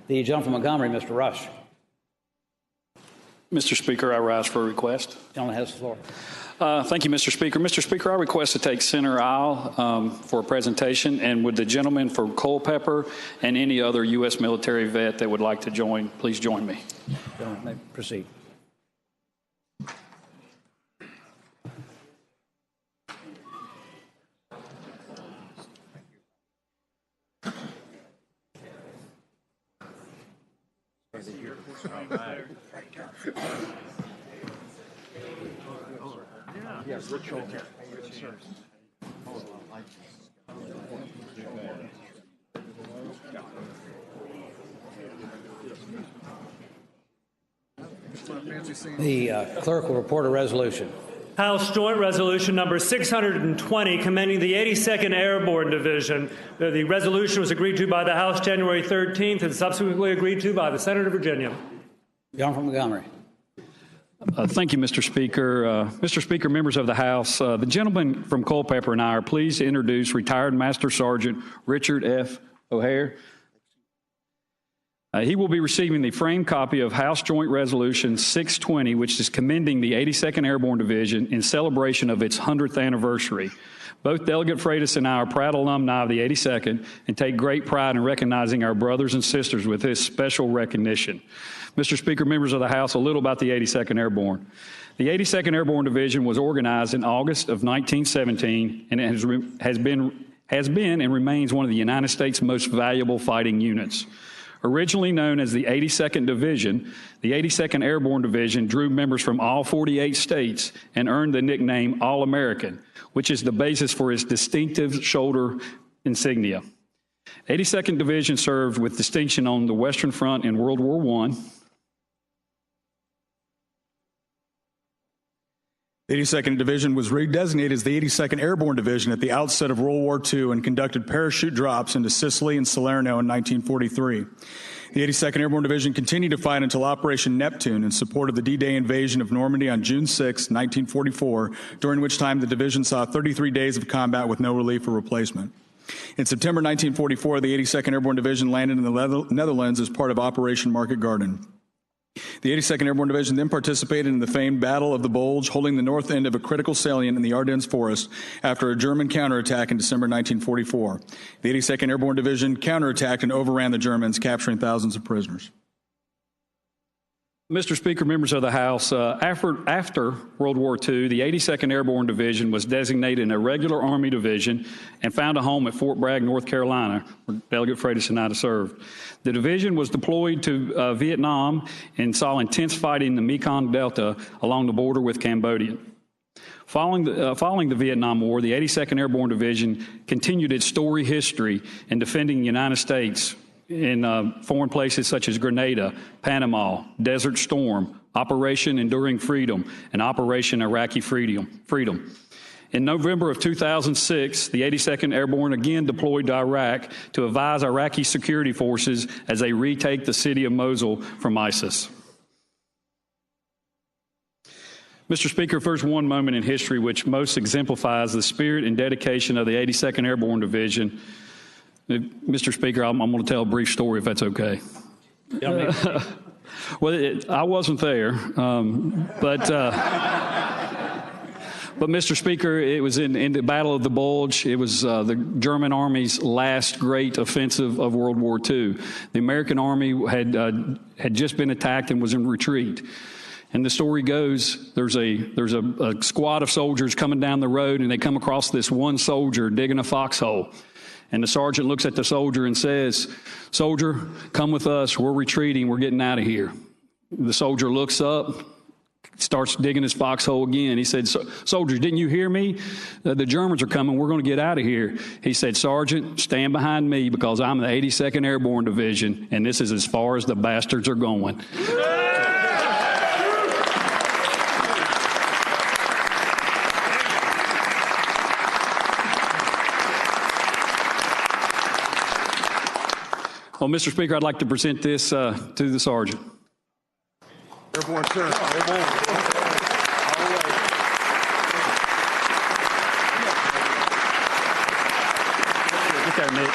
The gentleman from Montgomery, Mr. Rush. Mr. Speaker, I rise for a request. The gentleman has the floor. Thank you, Mr. Speaker. Mr. Speaker, I request to take center aisle for a presentation, and would the gentleman from Culpeper and any other U.S. military vet that would like to join, please join me. Gentleman may proceed. The clerk will report a resolution. House Joint Resolution number 620, commending the 82nd Airborne Division. The resolution was agreed to by the House January 13th and subsequently agreed to by the Senate of Virginia. Gentleman from Montgomery. Thank you, Mr. Speaker. Mr. Speaker, members of the House, the gentleman from Culpeper and I are pleased to introduce retired Master Sergeant Richard F. O'Hare. He will be receiving the framed copy of House Joint Resolution 620, which is commending the 82nd Airborne Division in celebration of its 100th anniversary. Both Delegate Freitas and I are proud alumni of the 82nd and take great pride in recognizing our brothers and sisters with this special recognition. Mr. Speaker, members of the House, a little about the 82nd Airborne. The 82nd Airborne Division was organized in August of 1917, and it has been and remains one of the United States' most valuable fighting units. Originally known as the 82nd Division, the 82nd Airborne Division drew members from all 48 states and earned the nickname All-American, which is the basis for its distinctive shoulder insignia. 82nd Division served with distinction on the Western Front in World War I. The 82nd Division was redesignated as the 82nd Airborne Division at the outset of World War II and conducted parachute drops into Sicily and Salerno in 1943. The 82nd Airborne Division continued to fight until Operation Neptune in support of the D-Day invasion of Normandy on June 6, 1944, during which time the division saw 33 days of combat with no relief or replacement. In September 1944, the 82nd Airborne Division landed in the Netherlands as part of Operation Market Garden. The 82nd Airborne Division then participated in the famed Battle of the Bulge, holding the north end of a critical salient in the Ardennes Forest after a German counterattack in December 1944. The 82nd Airborne Division counterattacked and overran the Germans, capturing thousands of prisoners. Mr. Speaker, members of the House, after World War II, the 82nd Airborne Division was designated a regular Army division and found a home at Fort Bragg, North Carolina, where Delegate Freitas and I served. The division was deployed to Vietnam and saw intense fighting in the Mekong Delta along the border with Cambodia. Following the Vietnam War, the 82nd Airborne Division continued its storied history in defending the United States in foreign places such as Grenada, Panama, Desert Storm, Operation Enduring Freedom, and Operation Iraqi Freedom. In November of 2006, the 82nd Airborne again deployed to Iraq to advise Iraqi security forces as they retake the city of Mosul from ISIS. Mr. Speaker, if there's one moment in history which most exemplifies the spirit and dedication of the 82nd Airborne Division, Mr. Speaker, I'm going to tell a brief story, if that's okay. Well, I wasn't there, but Mr. Speaker, it was in the Battle of the Bulge. It was the German Army's last great offensive of World War II. The American Army had just been attacked and was in retreat. And the story goes, there's a squad of soldiers coming down the road, and they come across this one soldier digging a foxhole. And the sergeant looks at the soldier and says, "Soldier, come with us. We're retreating. We're getting out of here." The soldier looks up, starts digging his foxhole again. He said, "Soldiers, didn't you hear me? The Germans are coming. We're going to get out of here." He said, "Sergeant, stand behind me because I'm the 82nd Airborne Division, and this is as far as the bastards are going." Well, Mr. Speaker, I'd like to present this to the sergeant. Airborne, sir. Airborne. Okay, Nick.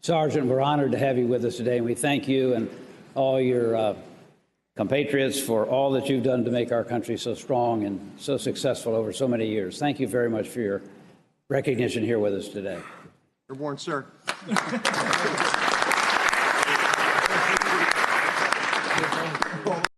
Sergeant, we're honored to have you with us today, and we thank you and all your compatriots for all that you've done to make our country so strong and so successful over so many years. Thank you very much for your recognition here with us today. Airborne, sir.